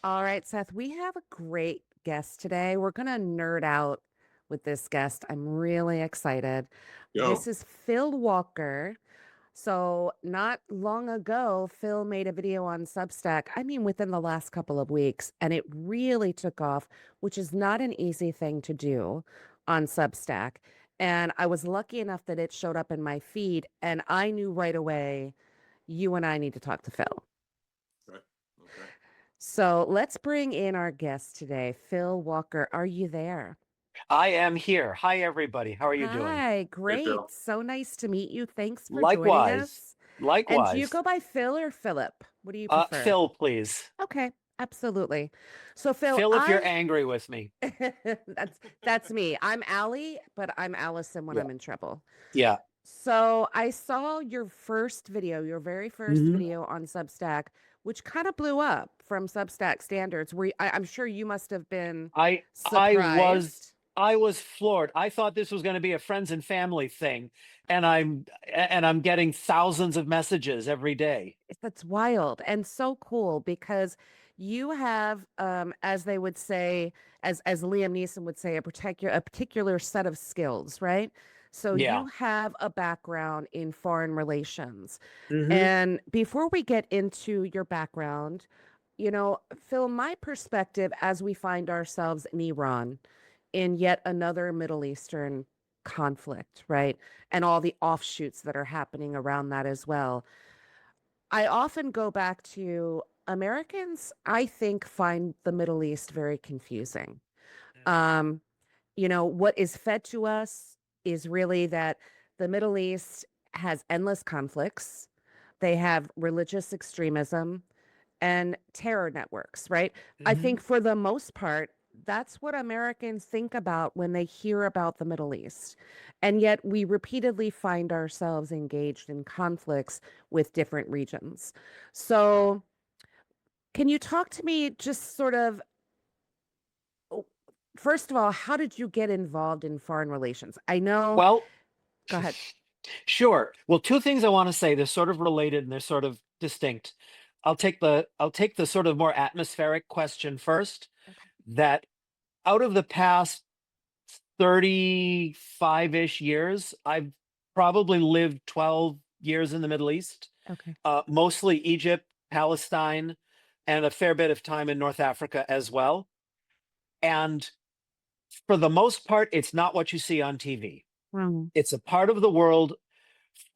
All right, Seth, we have a great guest today. We're going to nerd out with this guest. I'm really excited. This Yo, is Phil Walker. So, not long ago, Phil made a video on Substack, I mean, within the last couple of weeks, and it really took off, which is not an easy thing to do on Substack. And I was lucky enough that it showed up in my feed, and I knew right away, you and I need to talk to Phil. okay, okay. So let's bring in our guest today, Phil Walker. Are you there? I am here. Hi, everybody. How are you doing? Hi, Hey, great. Phil. So nice to meet you. Thanks for joining Likewise. us. And do you Likewise. go by Phil or Philip? What do you prefer? Phil, please. Okay, absolutely. So Phil, Phil, if you're I angry with me. that's me. I'm Allie, but I'm Allison when Yeah. I'm in trouble. Yeah. So I saw your first video, your very first hmm video on Substack, which kind of blew up from Substack standards. I'm sure you must have been I I was surprised. I was floored. I thought this was going to be a friends and family thing, and I'm getting thousands of messages every day. That's wild and so cool because you have, as they would say, as Liam Neeson would say, a particular set of skills, right? So Yeah. you have a background in foreign relations. hmm And before we get into your background, Phil, my perspective as we find ourselves in Iran, in yet another Middle Eastern conflict, right? And all the offshoots that are happening around that as well. I often go back to Americans, I think, find the Middle East very confusing. Um, what is fed to us is really that the Middle East has endless conflicts. They have religious extremism and terror networks, right? I hmm think for the most part, that's what Americans think about when they hear about the Middle East. And yet we repeatedly find ourselves engaged in conflicts with different regions. So, can you talk to me just sort of, oh, first of all, how did you get involved in foreign relations? I know, Well, go ahead. sure. Well, two things I want to say. They're sort of related and they're sort of distinct. I'll take the sort of more atmospheric question first. Okay. That out of the past 35-ish years, I've probably lived 12 years in the Middle East, Okay. mostly Egypt, Palestine, and a fair bit of time in North Africa as well. And for the most part, it's not what you see on TV. Wrong. It's a part of the world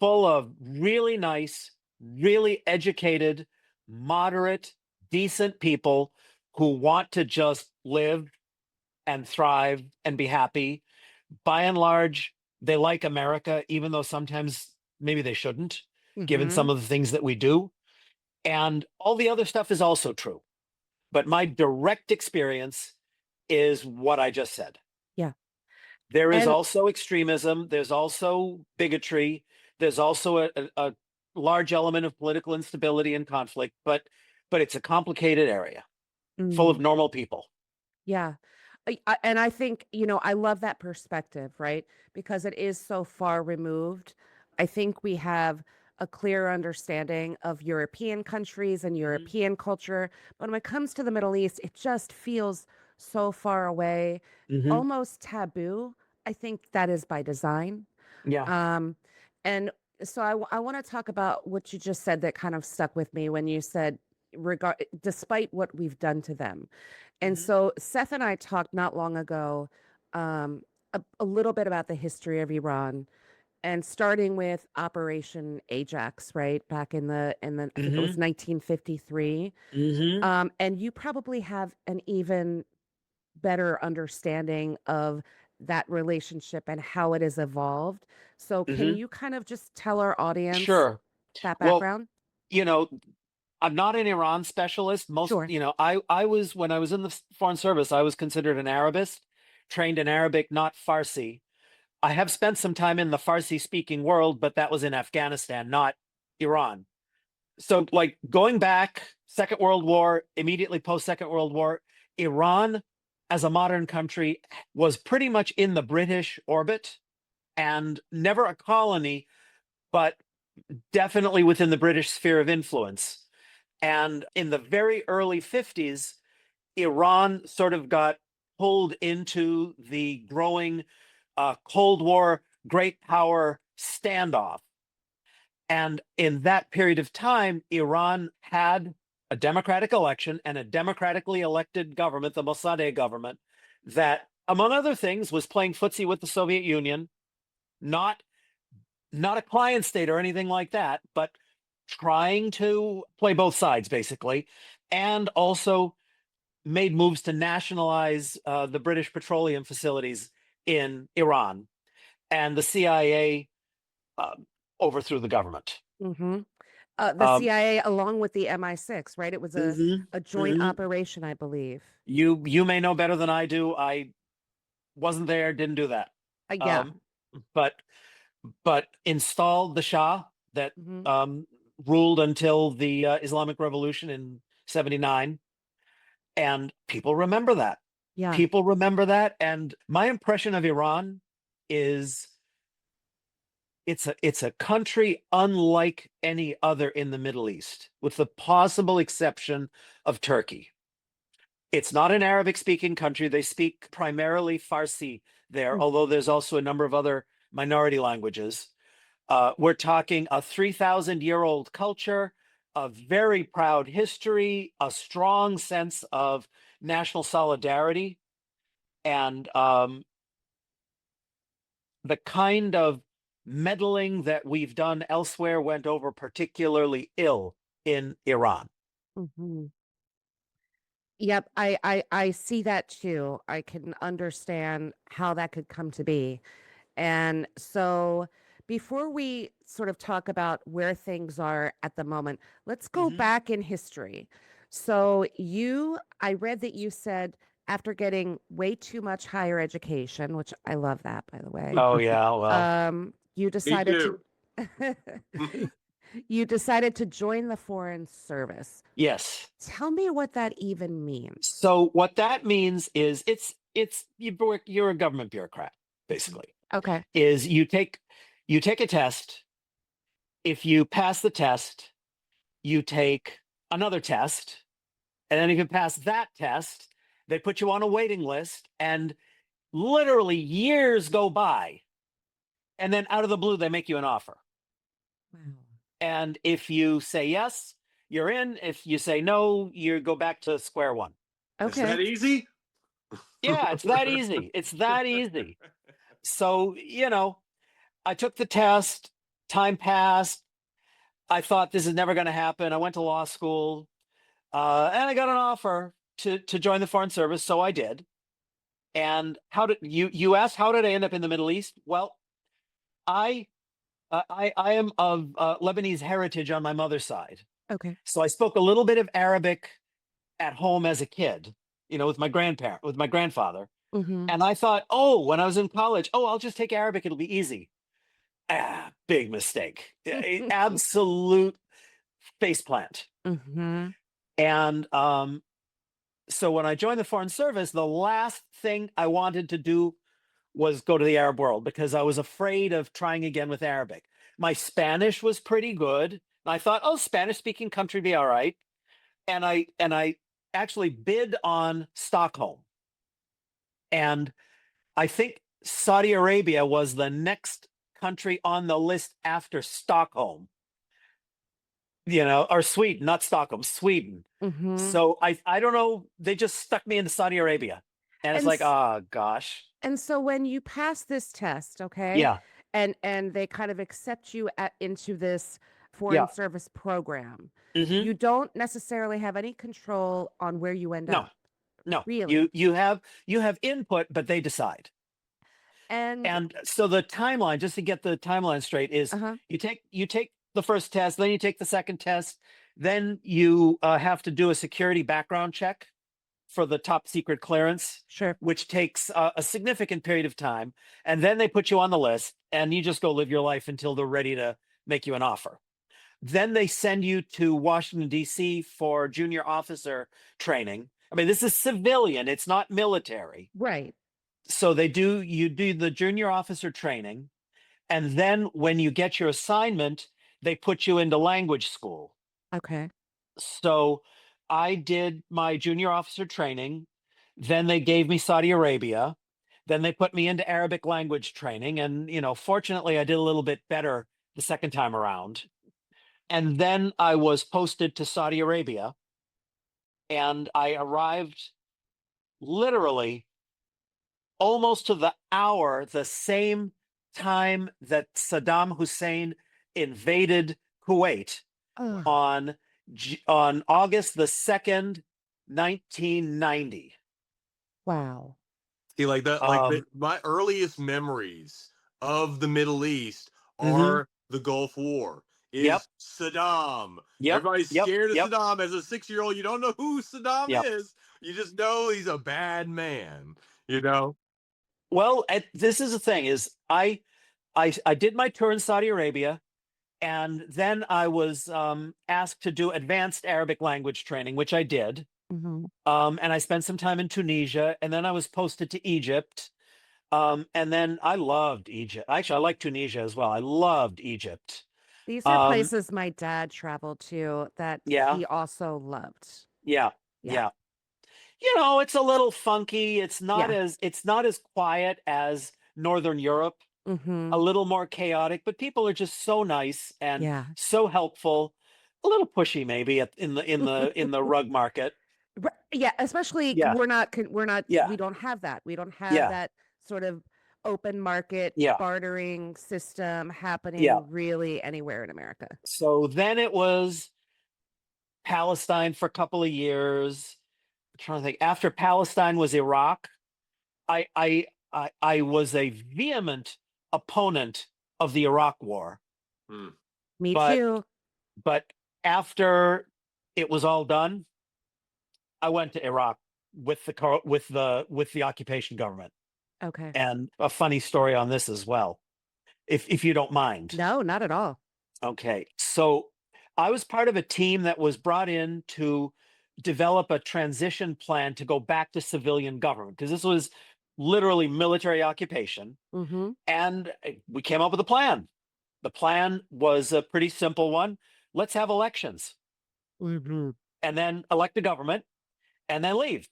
full of really nice, really educated, moderate, decent people who want to just live and thrive and be happy. By and large, they like America, even though sometimes maybe they shouldn't, given Mm-hmm. some of the things that we do. And all the other stuff is also true. But my direct experience is what I just said. Yeah. There is And also extremism, there's also bigotry, there's also a large element of political instability and conflict, but it's a complicated area full of mm, normal people. yeah. And I think, I love that perspective, right? Because it is so far removed. I think we have a clear understanding of European countries and hmm European culture. But when it comes to the Middle East, it just feels so far away, hmm almost taboo. I think that is by design. Yeah. Um, and so I want to talk about what you just said that kind of stuck with me when you said, despite what we've done to them. And hmm so Seth and I talked not long ago, um, a little bit about the history of Iran and starting with Operation Ajax, right? Back in the I think it was hmm 1953. hmm And you probably have an even better understanding of that relationship and how it has evolved. So can hmm you kind of just tell our audience Sure. that Well, background? you know, I'm not an Iran specialist. Sure. I was when I was in the foreign service, I was considered an Arabist, trained in Arabic, not Farsi. I have spent some time in the Farsi speaking world, but that was in Afghanistan, not Iran. So, like going back, Second World War, immediately post Second World War, Iran as a modern country was pretty much in the British orbit and never a colony, but definitely within the British sphere of influence. And in the very early 50s, Iran sort of got pulled into the growing Cold War great power standoff. And in that period of time, Iran had a democratic election and a democratically elected government, the Mossadegh government, that, among other things, was playing footsie with the Soviet Union, not a client state or anything like that, but trying to play both sides, basically, and also made moves to nationalize the British petroleum facilities in Iran. And the CIA overthrew the government. Mm-hmm. The Um, CIA along with the MI6, right? It was mhm, a joint mhm. operation, I believe. You may know better than I do. I wasn't there, didn't do that. Yeah. But installed the Shah that Mm-hmm. ruled until the Islamic Revolution in '79, and people remember that. Yeah. People remember that, and my impression of Iran is it's a country unlike any other in the Middle East, with the possible exception of Turkey. It's not an Arabic-speaking country. They speak primarily Farsi there, Mm. although there's also a number of other minority languages. We're talking a 3,000-year-old culture, a very proud history, a strong sense of national solidarity, and the kind of meddling that we've done elsewhere went over particularly ill in Iran. Mm-hmm. Yep, I see that too. I can understand how that could come to be. And so before we sort of talk about where things are at the moment, let's go Mhm. back in history. So I read that you said after getting way too much higher education, which I love that, by the way, Oh yeah, well, you Me decided too. to you decided to join the foreign service. yes. Tell me what that even means. So what that means is you're a government bureaucrat, basically. Okay. Is you take a test. If you pass the test, you take another test, and then if you pass that test, they put you on a waiting list, and literally years go by, and then out of the blue they make you an offer. Wow. And if you say yes, you're in. If you say no, you go back to square one. Is that Okay. easy? Yeah, it's that easy. It's that easy. So, I took the test, time passed. I thought this is never going to happen. I went to law school, and I got an offer to join the Foreign Service, so I did. And how did you asked how did I end up in the Middle East? Well, I I am of Lebanese heritage on my mother's side, Okay. so I spoke a little bit of Arabic at home as a kid, with with my grandfather. Mm-hmm. And I thought, oh, when I was in college, oh, I'll just take Arabic; it'll be easy. Ah, big mistake. Absolute faceplant. Mm-hmm. And so when I joined the Foreign Service, the last thing I wanted to do was go to the Arab world because I was afraid of trying again with Arabic. My Spanish was pretty good. And I thought, oh, Spanish speaking country be all right. And I actually bid on Stockholm. And I think Saudi Arabia was the next country on the list after Stockholm, or Sweden, not Stockholm, Sweden. Mm-hmm. So I don't know. They just stuck me into Saudi Arabia. And it's And like, s- oh gosh. and so when you pass this test, okay, Yeah. and they kind of accept you into this Yeah. foreign service program, Hmm. you don't necessarily have any control on where you end No, up, no. really. You have input, but they decide. And And so the timeline, just to get the timeline straight, is uh-huh. you take the first test, then you take the second test, then you have to do a security background check for the top secret clearance, Sure. which takes a significant period of time, and then they put you on the list, and you just go live your life until they're ready to make you an offer. Then they send you to Washington D.C. for junior officer training. I mean, this is civilian; it's not military. Right. So you do the junior officer training, and then when you get your assignment, they put you into language school. Okay. So I did my junior officer training. Then they gave me Saudi Arabia. Then they put me into Arabic language training. And, fortunately, I did a little bit better the second time around. And then I was posted to Saudi Arabia. And I arrived literally almost to the hour, the same time that Saddam Hussein invaded Kuwait Ugh. on August the 2nd, 1990. Wow. See, like that, my earliest memories of the Middle East are the Gulf War. Yep. Saddam. Yep. Everybody's Yep. scared of Yep. Saddam. As a 6-year-old, you don't know who Saddam Yep. is. You just know he's a bad man. Well, this is the thing: is I did my tour in Saudi Arabia, and then I was asked to do advanced Arabic language training, which I did. Mhm. And I spent some time in Tunisia, and then I was posted to Egypt. And then I loved Egypt. Actually, I like Tunisia as well. I loved Egypt. These are places my dad traveled to that Yeah. he also loved. Yeah. Yeah. It's a little funky. It's not Yeah. as quiet as Northern Europe. Mhm. A little more chaotic, but people are just so nice and Yeah. so helpful. A little pushy, maybe in the rug market. Yeah, especially Yeah. we're not Yeah. we don't have that. We don't have Yeah. that sort of open market Yeah. bartering system happening Yeah. really anywhere in America. So then it was Palestine for a couple of years. I'm trying to think. After Palestine was Iraq. I was a vehement opponent of the Iraq War. Me But- too. But after it was all done, I went to Iraq with the occupation government. Okay. And a funny story on this as well, if you don't mind. No, not at all. Okay, so I was part of a team that was brought in to develop a transition plan to go back to civilian government, because this was literally military occupation. Mhm. And we came up with a plan. The plan was a pretty simple one. Let's have elections Mhm. and then elect a government and then leave.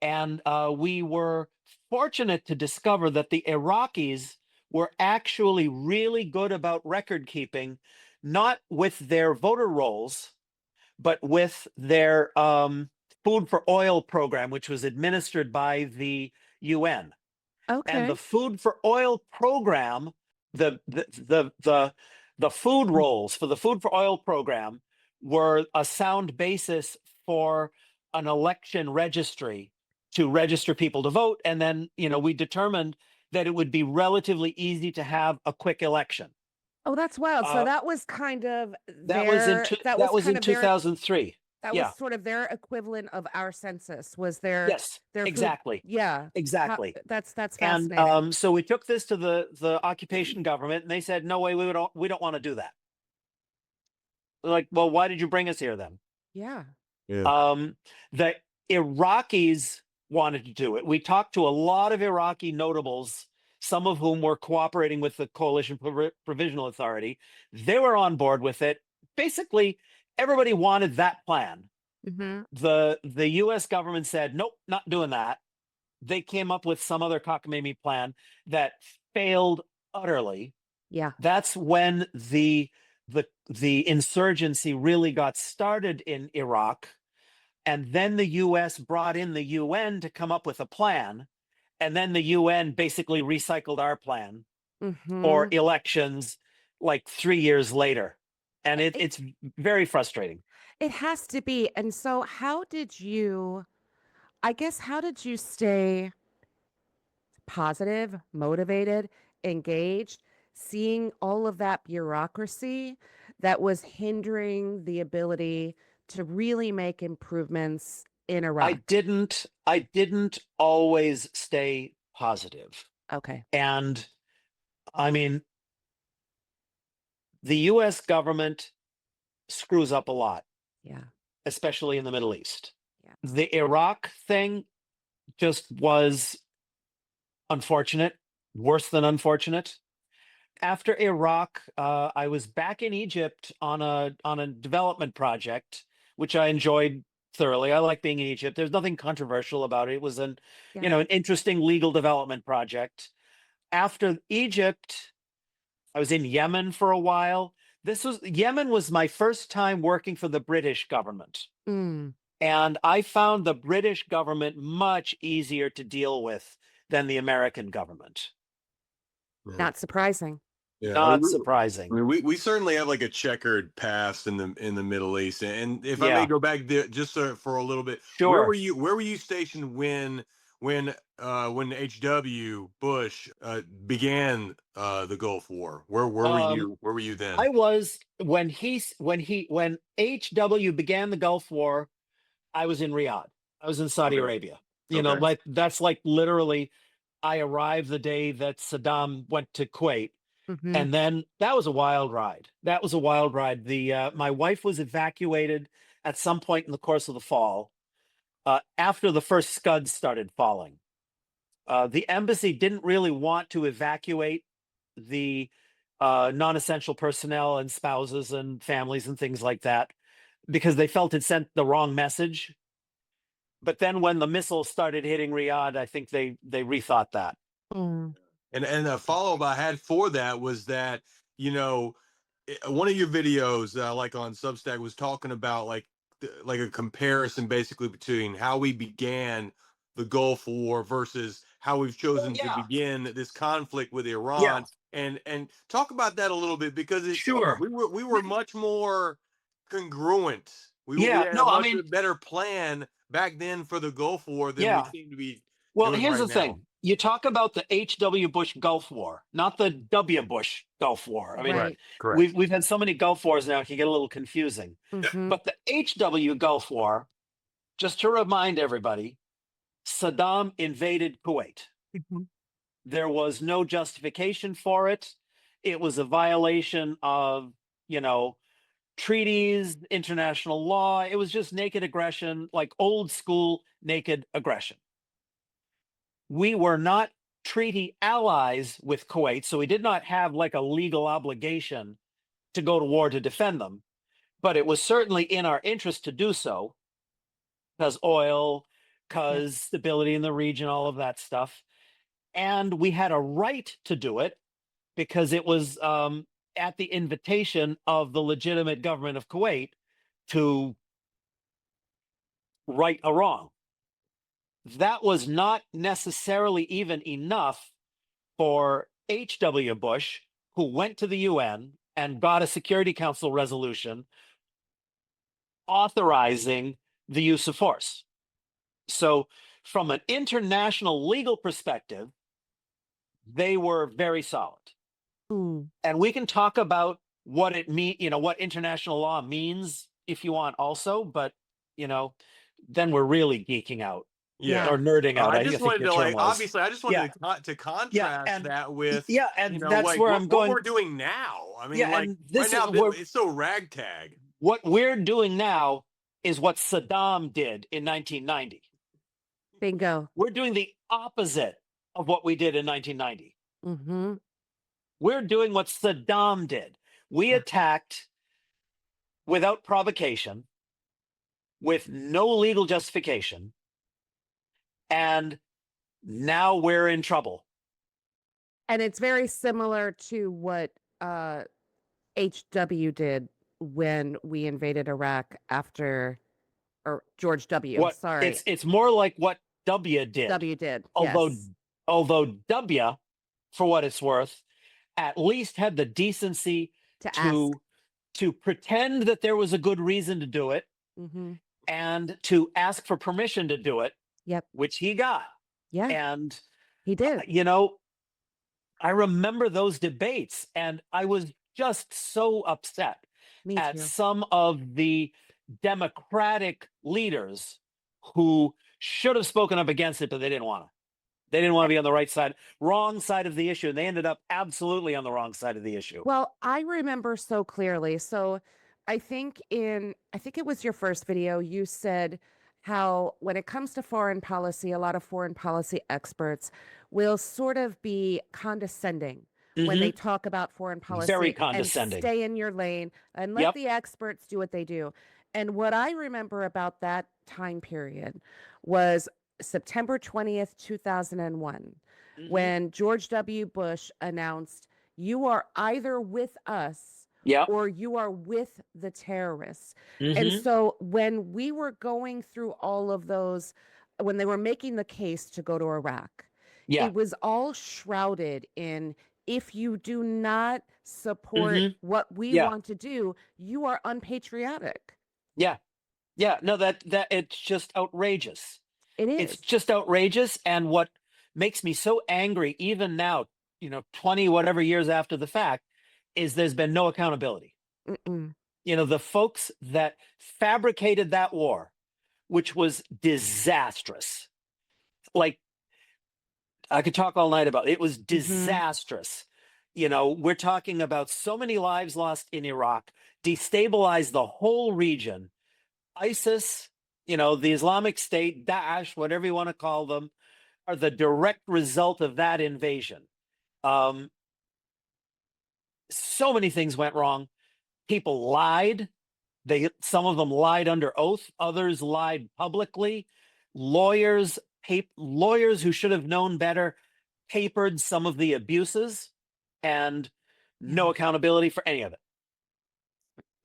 And we were fortunate to discover that the Iraqis were actually really good about record keeping, not with their voter rolls, but with their food for oil program, which was administered by the UN. Okay. And the food for oil program, the food rolls for the food for oil program were a sound basis for an election registry to register people to vote. And then, we determined that it would be relatively easy to have a quick election. Oh, that's wild. So Uh, that was kind of That was in kind of 2003. that Yeah. was sort of their equivalent of our census. Was their Yes, food- exactly. Yeah. Exactly. That's And fascinating. so we took this to the occupation government, and they said, "No way, we don't want to do that." We're like, well, why did you bring us here then? Yeah. The Iraqis wanted to do it. We talked to a lot of Iraqi notables, some of whom were cooperating with the Coalition Provisional Authority. They were on board with it. Basically, everybody wanted that plan. Mhm. The U.S. government said, nope, not doing that. They came up with some other cockamamie plan that failed utterly. Yeah. That's when the insurgency really got started in Iraq. And then the US brought in the UN to come up with a plan. And then the UN basically recycled our plan for Mhm. elections like 3 years later. And it's very frustrating. It has to be. And so how did you stay positive, motivated, engaged, seeing all of that bureaucracy that was hindering the ability to really make improvements in Iraq? I didn't always stay positive. Okay. And I mean, the US government screws up a lot, Yeah. especially in the Middle East. Yeah. The Iraq thing just was unfortunate, worse than unfortunate. After Iraq, I was back in Egypt on a development project which I enjoyed thoroughly. I like being in Egypt. There's nothing controversial about it. It was an Yeah. an interesting legal development project. After Egypt, I was in Yemen for a while. Yemen was my first time working for the British government. Mm. And I found the British government much easier to deal with than the American government. Not surprising. Yeah, Not surprising. I mean, we certainly have like a checkered past in the Middle East, and if I Yeah. may go back there just for a little bit, Sure. where were you stationed when H.W. Bush began the Gulf War? Where were you then? I was when H.W. began the Gulf War. I was in Riyadh. I was in Saudi Arabia. You know, Okay. like that's like literally, I arrived the day that Saddam went to Kuwait. Mhm. And then that was a wild ride. That was a wild ride. My wife was evacuated at some point in the course of the fall, after the first scuds started falling. The embassy didn't really want to evacuate the non-essential personnel and spouses and families and things like that because they felt it sent the wrong message. But then when the missiles started hitting Riyadh, I think they rethought that. Mm. And a follow-up I had for that was that, one of your videos that I like on Substack was talking about like a comparison basically between how we began the Gulf War versus how we've chosen to begin this conflict with Iran. And talk about that a little bit because Sure. we were much more congruent. We had a much better plan back then for the Gulf War than we seem to be. Well, doing here's right the thing. now. You talk about the H.W. Bush Gulf War, not the W. Bush Gulf War. I mean, Right. Correct. we've had so many Gulf Wars now, it can get a little confusing. Mhm. But the H.W. Gulf War, just to remind everybody, Saddam invaded Kuwait. Mhm. There was no justification for it. It was a violation of, treaties, international law. It was just naked aggression, like old school naked aggression. We were not treaty allies with Kuwait, so we did not have like a legal obligation to go to war to defend them. But it was certainly in our interest to do so because oil, because stability in the region, all of that stuff. And we had a right to do it because it was at the invitation of the legitimate government of Kuwait to right a wrong. That was not necessarily even enough for H.W. Bush, who went to the UN and got a Security Council resolution authorizing the use of force. So, from an international legal perspective, they were very solid. Mm. And we can talk about what it means, what international law means if you want also, but, then we're really geeking out. Yeah. Or nerding out. I just wanted to obviously I just wanted to contrast and that with and that's where I'm going. What we're doing now. I mean, and this right is now it's so ragtag. What we're doing now is what Saddam did in 1990. Bingo. We're doing the opposite of what we did in 1990. Mm-hmm. We're doing what Saddam did. We attacked without provocation, with no legal justification, and now we're in trouble. And it's very similar to what HW did when we invaded Iraq after, or George W. Sorry. It's more like what W did. W did. Although W, for what it's worth, at least had the decency to pretend that there was a good reason to do it, mm-hmm. and to ask for permission to do it. Yep. Which he got. Yeah. And he did. I remember those debates, and I was just so upset at some of the Democratic leaders who should have spoken up against it, but they didn't want to. They didn't want to be on the wrong side of the issue. And they ended up absolutely on the wrong side of the issue. Well, I remember so clearly. So I think it was your first video, you said how when it comes to foreign policy, a lot of foreign policy experts will sort of be condescending when they talk about foreign policy. Very condescending. And stay in your lane and let the experts do what they do. And what I remember about that time period was September 20th, 2001, when George W. Bush announced, you are either with us Yeah. or you are with the terrorists. And so when we were going through all of those, when they were making the case to go to Iraq, Yeah. it was all shrouded in, if you do not support what we Yeah. want to do, you are unpatriotic. Yeah. Yeah. No, that it's just outrageous. It It's is. just outrageous. And what makes me so angry, even now, 20 whatever years after the fact, is there's been no accountability. Mm-mm. The folks that fabricated that war, which was disastrous. Like, I could talk all night about it. It was disastrous. We're talking about so many lives lost in Iraq, destabilized the whole region. ISIS, the Islamic State, Daesh, whatever you want to call them, are the direct result of that invasion. So many things went wrong. People lied. Some of them lied under oath. Others lied publicly. Lawyers who should have known better papered some of the abuses, and no accountability for any of it.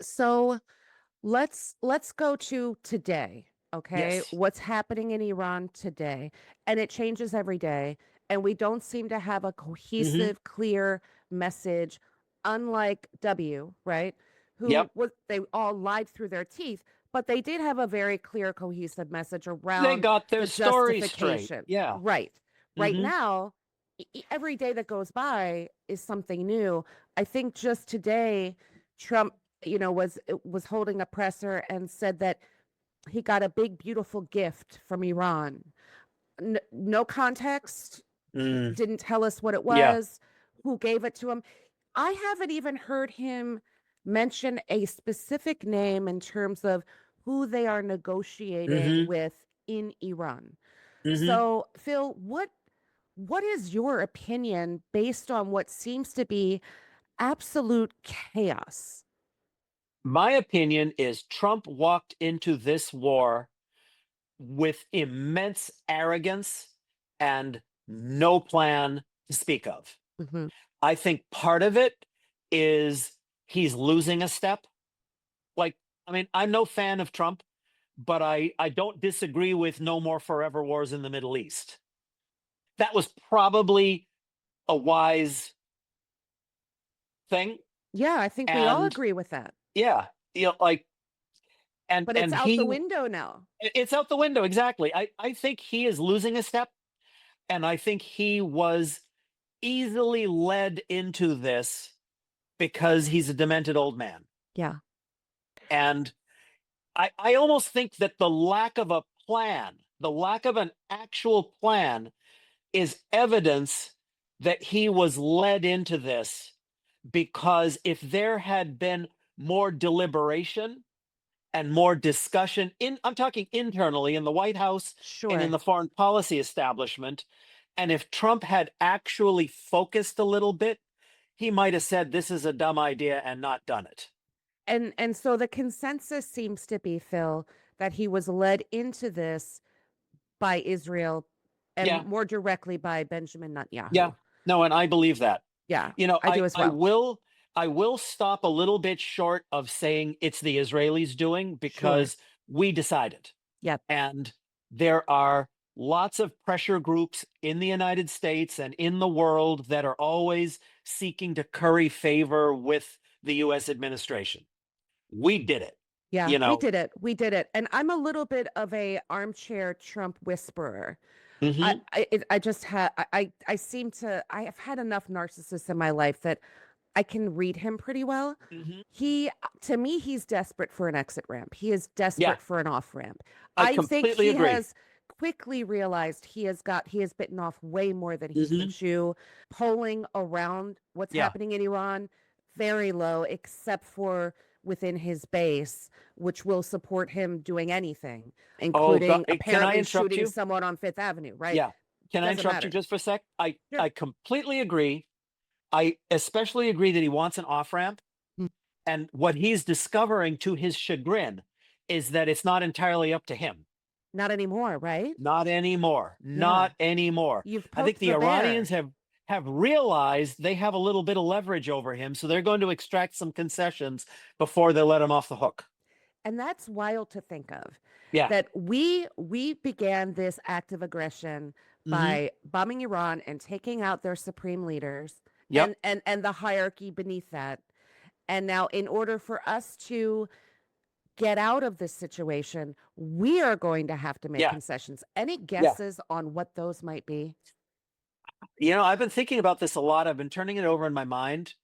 So let's go to today, okay? Yes. What's happening in Iran today, and it changes every day, and we don't seem to have a cohesive, clear message, unlike W, right? Yep. They all lied through their teeth, but they did have a very clear, cohesive message They around got their the story straight. justification. Yeah. Right. Right now, every day that goes by is something new. I think just today, Trump, was holding a presser and said that he got a big, beautiful gift from Iran. No context, didn't tell us what it Yeah. was, who gave it to him. I haven't even heard him mention a specific name in terms of who they are negotiating with in Iran. So, Phil, what is your opinion based on what seems to be absolute chaos? My opinion is Trump walked into this war with immense arrogance and no plan to speak of. Mhm. I think part of it is he's losing a step. I'm no fan of Trump, but I don't disagree with no more forever wars in the Middle East. That was probably a wise thing. Yeah, I think we all And agree with that. yeah, and But it's and out the window now. it's out the window. Exactly. I think he is losing a step, and I think he was easily led into this because he's a demented old man. Yeah. And I almost think that the lack of a plan, the lack of an actual plan, is evidence that he was led into this, because if there had been more deliberation and more discussion I'm talking internally in the White House and in Sure. the foreign policy establishment, and if Trump had actually focused a little bit, he might have said this is a dumb idea and not done it. And so the consensus seems to be, Phil, that he was led into this by Israel and Yeah. more directly by Benjamin Netanyahu. Yeah. No, and I believe that. Yeah. You know, I do as well. I will stop a little bit short of saying it's the Israelis doing, because we decided. Yep. And there are lots of pressure groups in the United States and in the world that are always seeking to curry favor with the US administration. We did it. Yeah, You know. we did it. We did it. And I'm a little bit of a armchair Trump whisperer. Mhm. I just had I seem to I have had enough narcissists in my life that I can read him pretty well. Mhm. To me, he's desperate for an exit ramp. He is Yeah, desperate for an off ramp. I I think completely he agree. has quickly realized he has bitten off way more than he can Mhm. chew. Polling around what's Yeah. happening in Iran, very low, except for within his base, which will support him doing anything, Oh, including God. Can I apparently interrupt shooting you? someone on Fifth Avenue, right? Yeah. Can I Doesn't interrupt you matter. just for a sec? I Sure. completely agree. I especially agree that he wants an off ramp. Mm. And what he's discovering, to his chagrin, is that it's not entirely up to him. Not anymore, right? Not anymore. Not anymore. You've I think poked the the bear. Iranians have realized they have a little bit of leverage over him, so they're going to extract some concessions before they let him off the hook. And that's wild to think of. Yeah. That we began this act of aggression by bombing Iran and taking out their supreme leaders Yep. and the hierarchy beneath that. And now in order for us to get out of this situation, we are going to have to make concessions. Any guesses on what those might be? You know, I've been thinking about this a lot. I've been turning it over in my mind.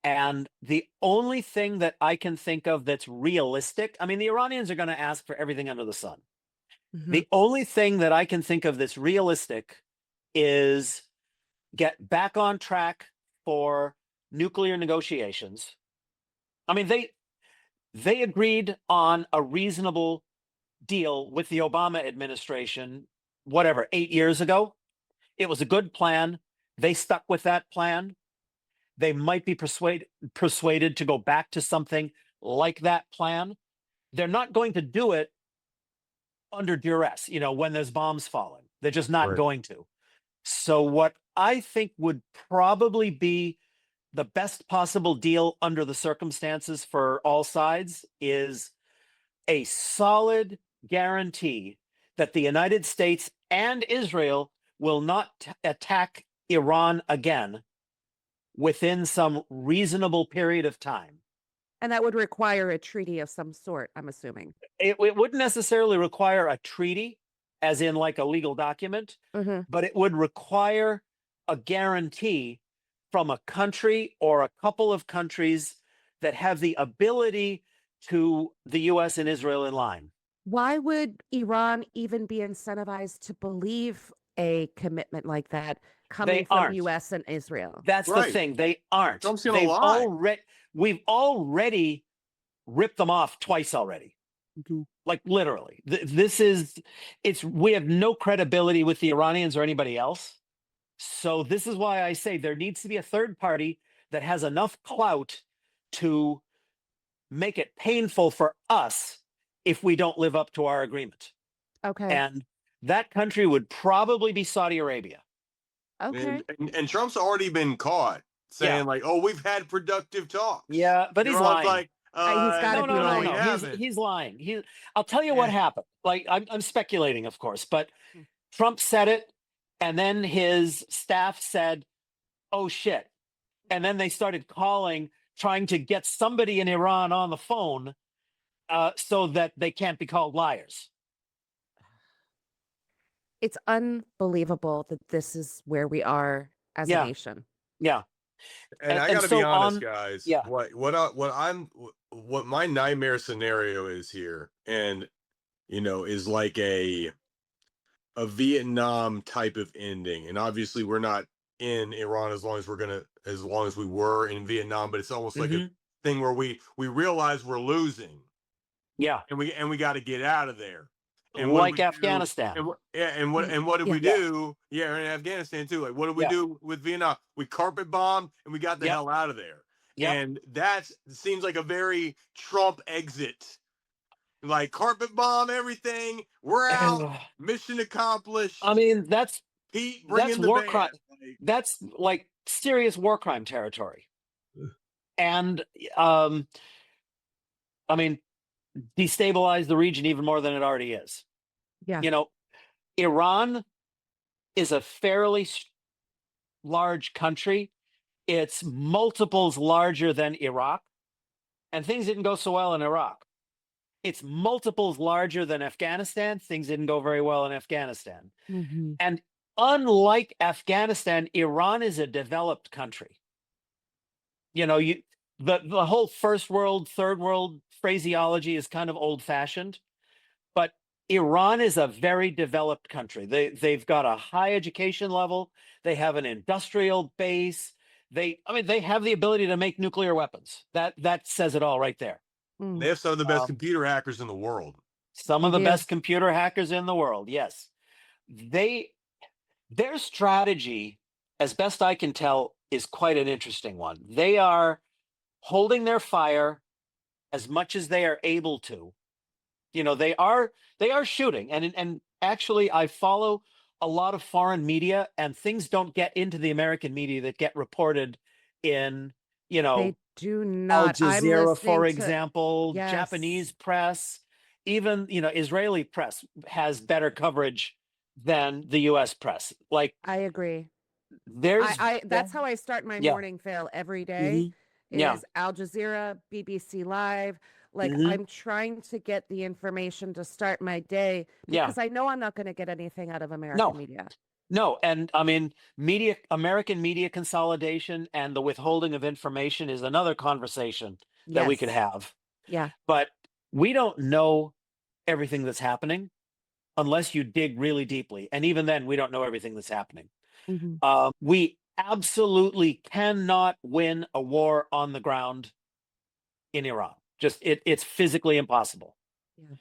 And the only thing that I can think of that's realistic, I mean, the Iranians are going to ask for everything under the sun. The only thing that I can think of that's realistic is get back on track for nuclear negotiations. I mean, they agreed on a reasonable deal with the Obama administration, whatever, 8 years ago. It was a good plan. They stuck with that plan. They might be persuaded to go back to something like that plan. They're not going to do it under duress, you know, when there's bombs falling. They're just not going to. So what I think would probably be the best possible deal under the circumstances for all sides is a solid guarantee that the United States and Israel will not attack Iran again within some reasonable period of time. And that would require a treaty of some sort, I'm assuming. It wouldn't necessarily require a treaty, as in like a legal document, but it would require a guarantee from a country or a couple of countries that have the ability to the U.S. and Israel in line. Why would Iran even be incentivized to believe a commitment like that coming from U.S. and Israel? That's the thing. They aren't. Trump's gonna lie. We've already ripped them off twice already. Like literally. We have no credibility with the Iranians or anybody else. So this is why I say there needs to be a third party that has enough clout to make it painful for us if we don't live up to our agreement. Okay. And that country would probably be Saudi Arabia. Okay. And Trump's already been caught saying like, "Oh, we've had productive talks." Yeah, but he's lying. Like, he's gotta be lying. No. He's lying. I'll tell you what happened. Like, I'm speculating, of course, but Trump said it, and then his staff said, "Oh shit," and then they started calling, trying to get somebody in Iran on the phone, so that they can't be called liars. It's unbelievable that this is where we are as a nation. Yeah. And I got to be honest, guys. Yeah. What my nightmare scenario is here, and is like a Vietnam type of ending. And obviously, we're not in Iran as long as we were in Vietnam. But it's almost like a thing where we realize we're losing. Yeah. And we got to get out of there. And like Afghanistan. And what did we do? Yeah, in Afghanistan too. Like, what did we do with Vietnam? We carpet bombed and we got the hell out of there. And that seems like a very Trump exit. Like, carpet bomb everything. We're out. Mission accomplished. I mean, that's war crime. That's like serious war crime territory. And I mean, destabilize the region even more than it already is. Yeah. Iran is a fairly large country. It's multiples larger than Iraq, and things didn't go so well in Iraq. It's multiples larger than Afghanistan. Things didn't go very well in Afghanistan. And unlike Afghanistan, Iran is a developed country. The whole first world, third world phraseology is kind of old fashioned, but Iran is a very developed country. They've got a high education level. They have an industrial base. They have the ability to make nuclear weapons. That says it all right there. They have some of the best computer hackers in the world. Some of the best computer hackers in the world. Yes. Their strategy, as best I can tell, is quite an interesting one. They are holding their fire as much as they are able to You know, they are shooting, and actually, I follow a lot of foreign media, and things don't get into the American media that get reported in, you They know, do Al not. I'm Jazeera, listening for to, example, yes, Japanese press, even, you know, Israeli press has better coverage than the US press. Like I agree. there's That's how I start my yeah. morning, Phil, every day Hmm. Yeah. is Al Jazeera, BBC Live. Like Hmm. I'm trying to get the information to start my day Yeah. because I know I'm not going to get anything out of American No. media. No, and I mean, American media consolidation and the withholding of information is another conversation that we could Yes. have. Yeah. But we don't know everything that's happening unless you dig really deeply. And even then, we don't know everything that's happening. Hmm. We absolutely cannot win a war on the ground in Iran. Just it's physically impossible. Yeah.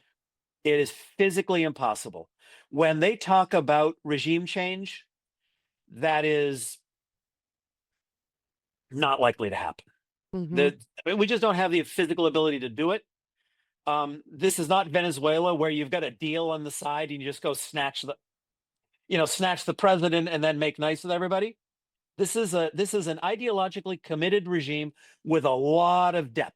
It is physically impossible. When they talk about regime change, that is not likely to happen. Hmm. I mean, we just don't have the physical ability to do it. This is not Venezuela where you've got a deal on the side and you just go snatch the president and then make nice with everybody. This is an ideologically committed regime with a lot of depth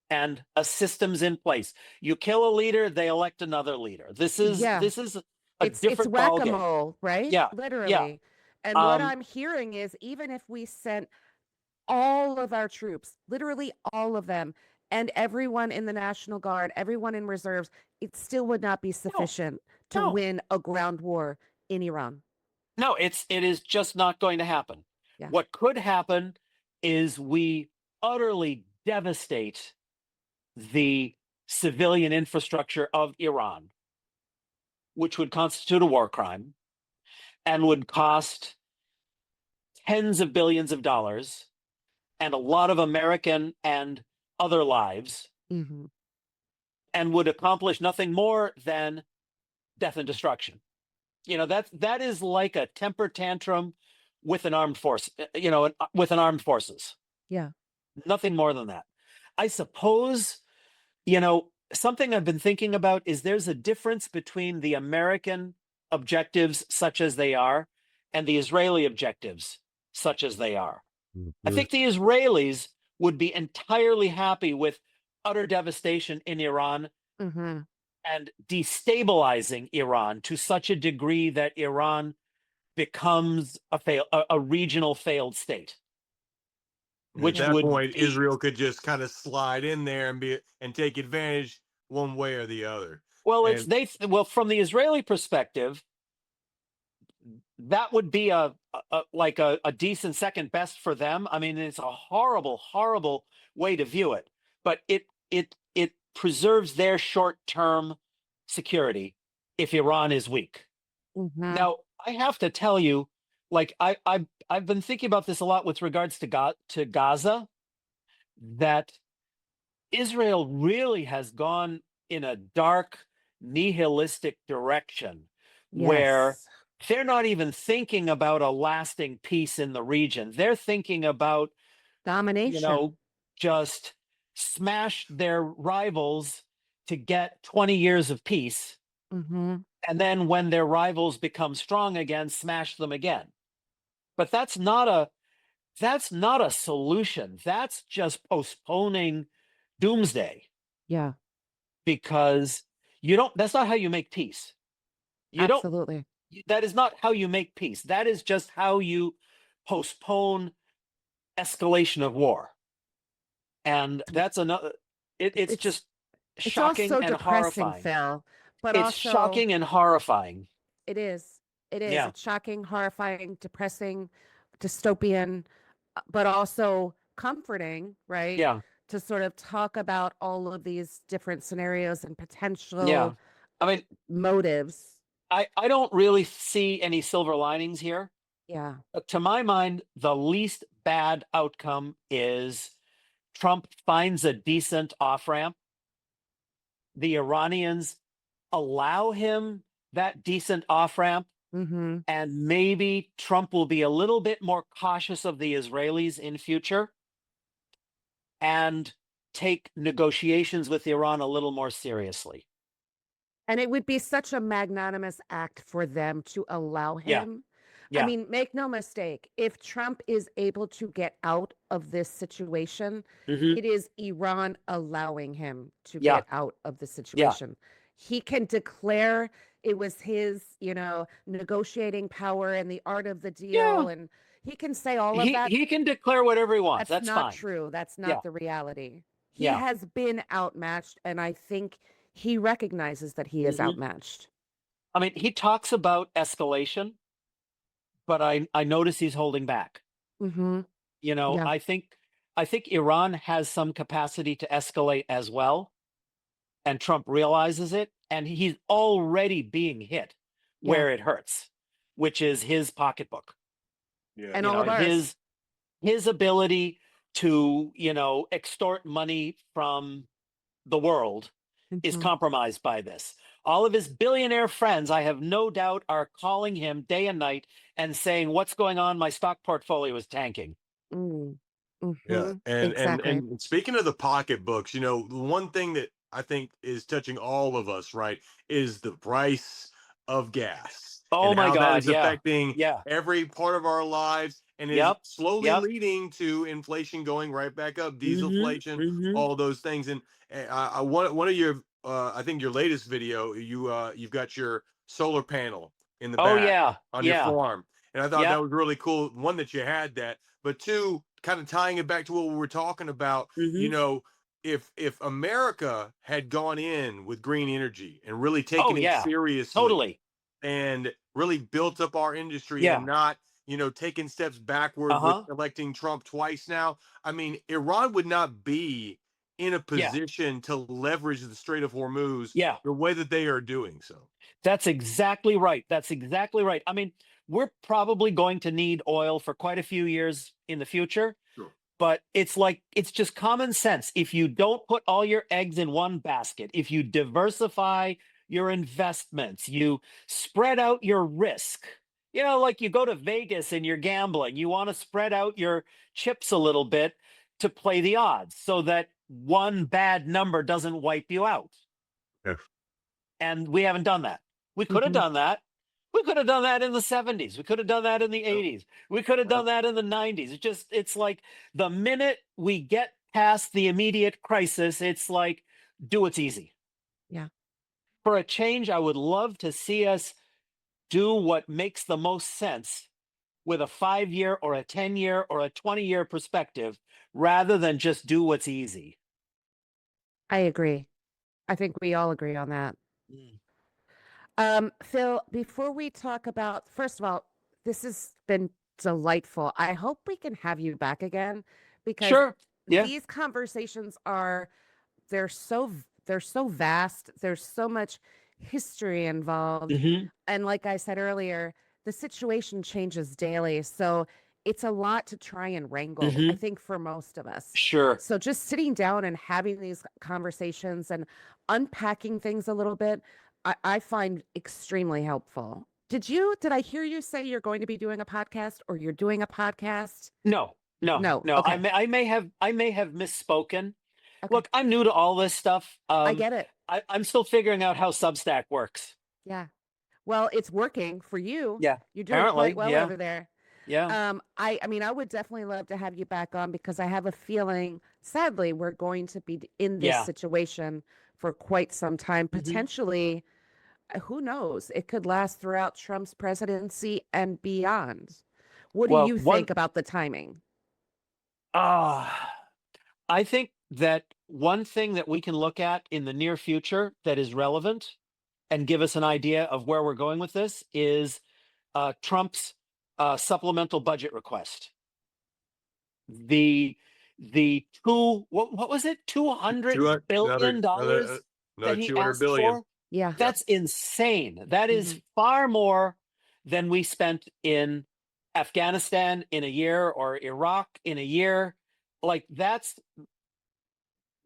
and a systems in place. You kill a leader, they elect another leader. This is Yeah. this is a It's different ball game. whack-a-mole, right? Yeah, yeah. Literally. And what Um, I'm hearing is even if we sent all of our troops, literally all of them, and everyone in the National Guard, everyone in reserves, it still would not be no, sufficient to no, win a ground war in Iran. no. It is just not going to happen. Yeah. What could happen is we utterly devastate the civilian infrastructure of Iran, which would constitute a war crime and would cost tens of billions of dollars and a lot of American and other lives, Hmm. and would accomplish nothing more than death and destruction. You know, that is like a temper tantrum with an armed force, with an armed forces. Yeah. Nothing more than that. I suppose, something I've been thinking about is there's a difference between the American objectives, such as they are, and the Israeli objectives, such as they are. I Mhm. think the Israelis would be entirely happy with utter devastation in Iran Hmm. and destabilizing Iran to such a degree that Iran becomes a regional failed state, And at which Yeah. that would point, be Israel could just kind of slide in there and take advantage one way or the other. well, And from the Israeli perspective, that would be a decent second best for them. I mean, it's a horrible, horrible way to view it, but it preserves their short term security if Iran is weak. Hmm. Now, I have to tell you, like I've been thinking about this a lot with regards to Gaza, that Israel really has gone in a dark, nihilistic direction where Yes. they're not even thinking about a lasting peace in the region. They're thinking about, you know, Domination. just smash their rivals to get 20 years of peace. Hmm. And then when their rivals become strong again, smash them again. But that's not a solution. That's just postponing doomsday, Yeah. because that's not how you make peace. You don't Absolutely. that is not how you make peace. That is just how you postpone escalation of war. And that's another it's It's just it's all shocking so and depressing, horrifying. Phil, but It's also shocking and horrifying. it is. It is. Yeah. It's shocking, horrifying, depressing, dystopian, but also comforting, right? Yeah. To sort of talk about all of these different scenarios and Yeah. potential I mean, motives. I don't really see any silver linings here. Yeah. To my mind, the least bad outcome is Trump finds a decent off ramp. The Iranians allow him that decent off ramp, Mm-hmm. and maybe Trump will be a little bit more cautious of the Israelis in future and take negotiations with Iran a little more seriously. And it would be such a magnanimous act for them to allow Yeah. him. I Yeah. mean, make no mistake, if Trump is able to get out of this situation, Hmm. it is Iran allowing him to Yeah. get out of the Yeah. situation. He can declare it was his, negotiating power and the art of the Yeah. deal, and he can say all of that. He can declare whatever he wants. That's That's not fine. true. That's Yeah. not the reality. He Yeah. has been outmatched, and I think he recognizes that he is Hmm. outmatched. I mean, he talks about escalation, but I notice he's holding back. Mm-hmm. You know, Yeah. I think Iran has some capacity to escalate as well, and Trump realizes it, and he's already being hit Yeah. where it hurts, which is his pocketbook. Yeah. And You all know, of ours. his ability to, extort money from the world is Mhm. compromised by this. All of his billionaire friends, I have no doubt, are calling him day and night and saying, "What's going on? My stock portfolio is tanking." Mm. Yeah, Mhm. and Exactly. speaking of the pocketbooks, the one thing that I think is touching all of us, right, is the price of gas Oh and my how that God. is Yeah. affecting Yeah. every part of our lives and is Yep. slowly Yep. leading to inflation going right back up, Hmm. dieselflation, Hmm. all those things. And I one of your I think your latest video, you've got your solar panel in the Oh back yeah. on your Yeah. farm, and I thought that Yep. was really cool. One, that you had that, but two, kind of tying it back to what we were talking about, Hmm. if America had gone in with green energy and really Oh taken it yeah. seriously Totally. and really built up our industry and Yeah. not, taking steps backward with Uh-huh. electing Trump twice now, I mean, Iran would not be in a Yeah. position to leverage the Strait of Hormuz Yeah. the way that they are doing so. That's exactly right. That's exactly right. I mean, we're probably going to need oil for quite a few years in the future, Sure. but it's just common sense. If you don't put all your eggs in one basket, if you diversify your investments, you spread out your risk. Like you go to Vegas and you're gambling, you want to spread out your chips a little bit to play the odds so that one bad number doesn't wipe you out. Yeah. And we haven't done that. We could have Mhm. done that. We could have done that in the 70s. We could have done that in the Yep. 80s. We could have done Yep. that in the 90s. It's like the minute we get past the immediate crisis, it's like, do what's easy. Yeah. For a change, I would love to see us do what makes the most sense with a 5-year or a 10-year or a 20-year perspective rather than just do what's easy. I agree. I think we all agree on that. Mm. Phil, before we talk about, first of all, this has been delightful. I hope we can have you back again because Sure. Yeah. these conversations they're they're so vast. There's so much history involved. Hmm. And like I said earlier, the situation changes daily. So it's a lot to try and wrangle, I Hmm. think, for most of us. Sure. So just sitting down and having these conversations and unpacking things a little bit, I find extremely helpful. Did I hear you say you're going to be doing a podcast or you're doing a podcast? No, no, No. no. Okay. I may have misspoken. Okay. Look, I'm new to all this stuff. I get it. I'm still figuring out how Substack works. Yeah. Well, it's working for you. Yeah, You're doing quite apparently. well Yeah, over there. yeah, I mean, I would definitely love to have you back on because I have a feeling, sadly, we're going to be in this yeah. situation for quite some time. Hmm. Potentially, who knows? It could last throughout Trump's presidency and beyond. What do Well, you think about the timing? uh, I think that one thing that we can look at in the near future that is relevant and give us an idea of where we're going with this is Trump's supplemental budget request. The what was it, $200 billion that Another he 200 asked billion. for? Yeah. Yeah. That's insane. That is Mhm. far more than we spent in Afghanistan in a year or Iraq in a year. Like,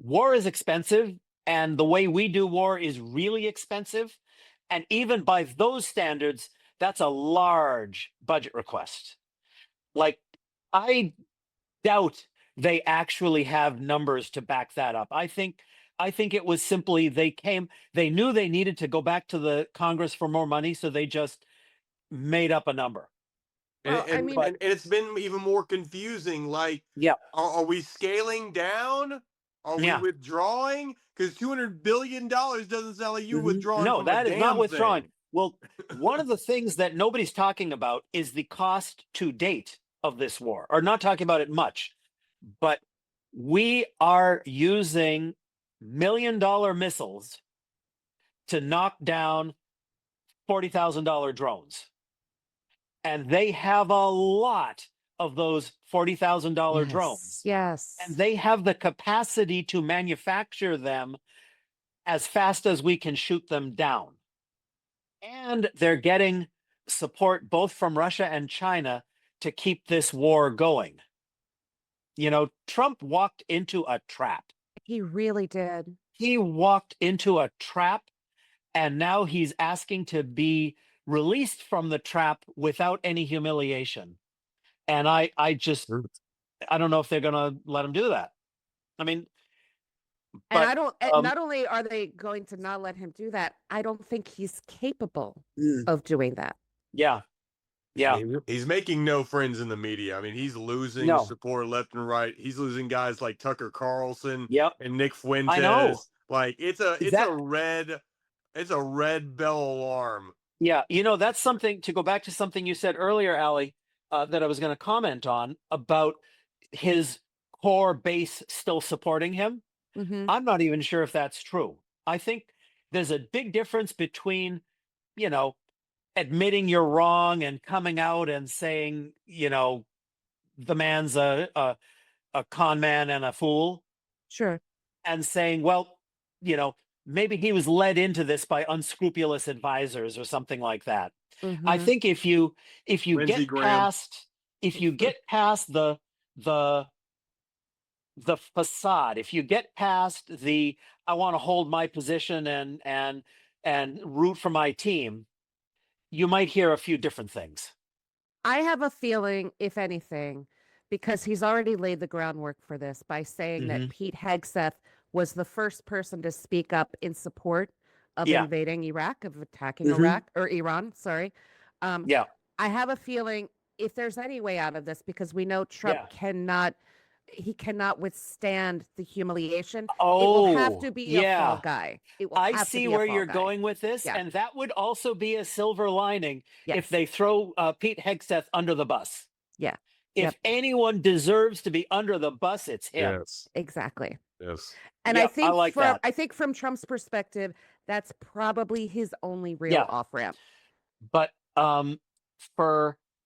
war is expensive, and the way we do war is really expensive. And even by those standards, that's a large budget request. Like, I doubt they actually have numbers to back that up. I think I think it was simply they knew they needed to go back to the Congress for more money, so they just made up a number. Well, I mean, And it's been even more confusing. Like, Yeah. are we scaling down? Are we Yeah. withdrawing? Because $200 billion doesn't sound like you're withdrawing No, from that a is not damn withdrawing. thing. Well, one of the things that nobody's talking about is the cost to date of this war, or not talking about it much. But we are using $1 million missiles to knock down $40,000 drones. And they have a lot of those $40,000 drones. yes. And they have the capacity to manufacture them as fast as we can shoot them down. And they're getting support both from Russia and China to keep this war going. You know, Trump walked into a trap. He really did. He walked into a trap, and now he's asking to be released from the trap without any humiliation. And I don't know if they're going to let him do that. I mean, And but, I don't, not only are they going to not let him do that, I don't think he's capable of doing that. yeah. Yeah. He's making no friends in the media. I mean, he's losing No. support left and right. He's losing guys like Tucker Carlson Yep. and Nick Fuentes. I know. Like, it's a red bell alarm. Yeah, you know, that's something to go back to something you said earlier, Allie, that I was going to comment on about his core base still supporting him. I'm not even sure if that's true. I think there's a big difference between, you know, admitting you're wrong and coming out and saying, you know, the man's a con man and a fool, Sure. and saying, well, you know, maybe he was led into this by unscrupulous advisors or something like that. I think if you Lindsey get Graham. past the facade, if you get past the I want to hold my position and root for my team, you might hear a few different things. I have a feeling, if anything, because he's already laid the groundwork for this by saying that Pete Hegseth was the first person to speak up in support of invading Iraq, of attacking Iraq or Iran. Sorry. Yeah. I have a feeling if there's any way out of this, because we know Trump cannot withstand the humiliation. It will have to be a fall guy. It will I have to see be a where fall you're guy. going with this, Yeah. and that would also be a silver lining if Yes. they throw Pete Hegseth under the bus. Yeah. If anyone deserves to be under the bus, it's him. Yes. Exactly. Yes. And Yep, I like that. I think from Trump's perspective, that's probably his only real off ramp. But to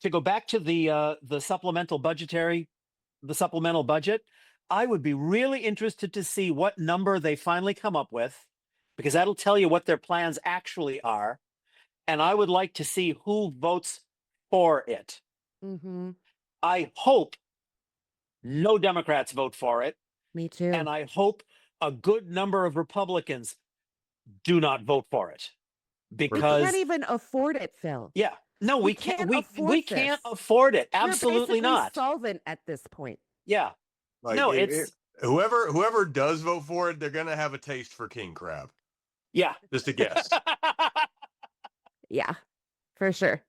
go back to the supplemental budget, I would be really interested to see what number they finally come up with, because that'll tell you what their plans actually are. And I would like to see who votes for it. I hope no Democrats vote for it. Me too. And I hope a good number of Republicans do not vote for it, because we can't even afford it, Phil. Yeah. No, we can't. We can't this. afford it. You're Absolutely basically not. solvent at this point. Yeah. Like, no, it's whoever does vote for it, they're gonna have a taste for king crab. Yeah. Just a guess. Yeah, for sure.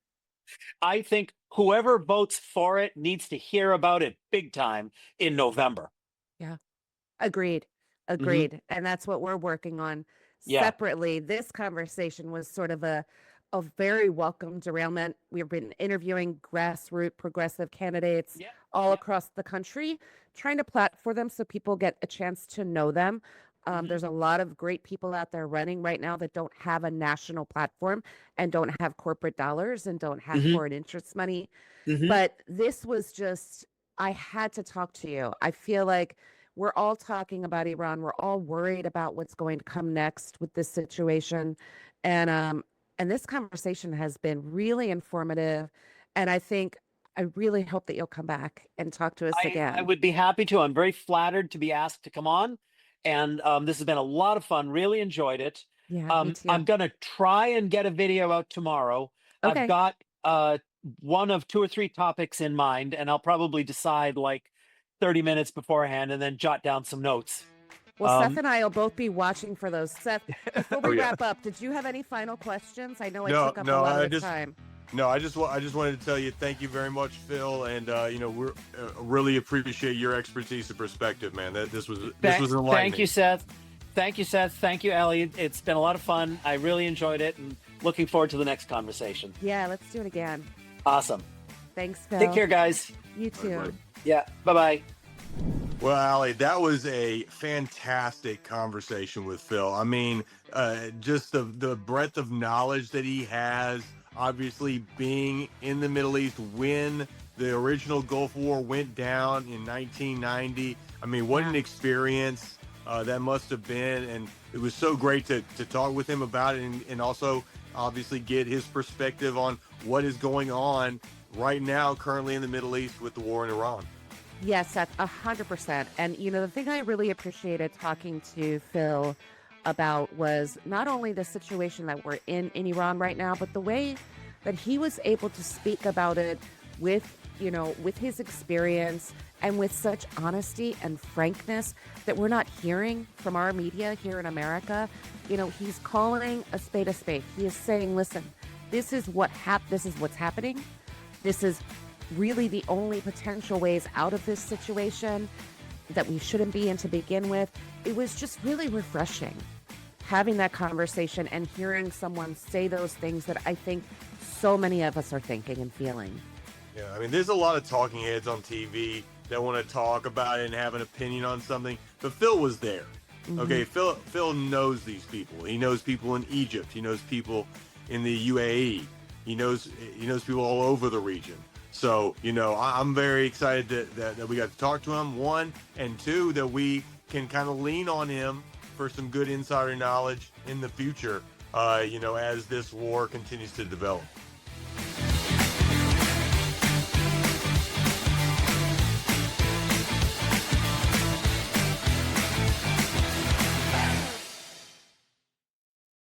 I think whoever votes for it needs to hear about it big time in November. Yeah. Agreed. And that's what we're working on separately. This conversation was sort of a very welcome derailment. We've been interviewing grassroots progressive candidates all across the country, trying to platform them so people get a chance to know them. There's a lot of great people out there running right now that don't have a national platform and don't have corporate dollars and don't have foreign interest money. But this was just, I had to talk to you. I feel like we're all talking about Iran. We're all worried about what's going to come next with this situation. And this conversation has been really informative. And I really hope that you'll come back and talk to us again. I would be happy to. I'm very flattered to be asked to come on. And this has been a lot of fun. Really enjoyed it. Yeah, me too. I'm going to try and get a video out tomorrow. Okay. I've got one of 2 or 3 topics in mind, and I'll probably decide like 30 minutes beforehand and then jot down some notes. Well, Seth and I will both be watching for those. Seth, before we yeah. wrap up, did you have any final questions? I know I No, took up a no, lot I of the just- time. No, I just wanted to tell you thank you very much, Phil, and we're really appreciate your expertise and perspective, man. This was enlightening. Thank you, Seth. Thank you, Seth. Thank you, Ellie. It's been a lot of fun. I really enjoyed it, and looking forward to the next conversation. Yeah, let's do it again. Awesome. Thanks, Phil. Take care, guys. You too. Bye-bye. Yeah. Bye-bye. Well, Allie, that was a fantastic conversation with Phil. I mean, just the breadth of knowledge that he has, obviously being in the Middle East when the original Gulf War went down in 1990. I mean, what an experience that must have been. And it was so great to talk with him about it and also obviously get his perspective on what is going on right now, currently in the Middle East with the war in Iran. Yes, Seth, 100%. And, the thing I really appreciated talking to Phil about was not only the situation that we're in Iran right now, but the way that he was able to speak about it with, with his experience and with such honesty and frankness that we're not hearing from our media here in America. He's calling a spade a spade. He is saying, listen, this is what's happening. This is really the only potential ways out of this situation that we shouldn't be in to begin with. It was just really refreshing having that conversation and hearing someone say those things that I think so many of us are thinking and feeling. Yeah, I mean, there's a lot of talking heads on TV that want to talk about it and have an opinion on something, but Phil was there. Mm-hmm. Okay, Phil knows these people. He knows people in Egypt. He knows people in the UAE. He knows people all over the region. So, I'm very excited that we got to talk to him, one, and two, that we can kind of lean on him for some good insider knowledge in the future, as this war continues to develop.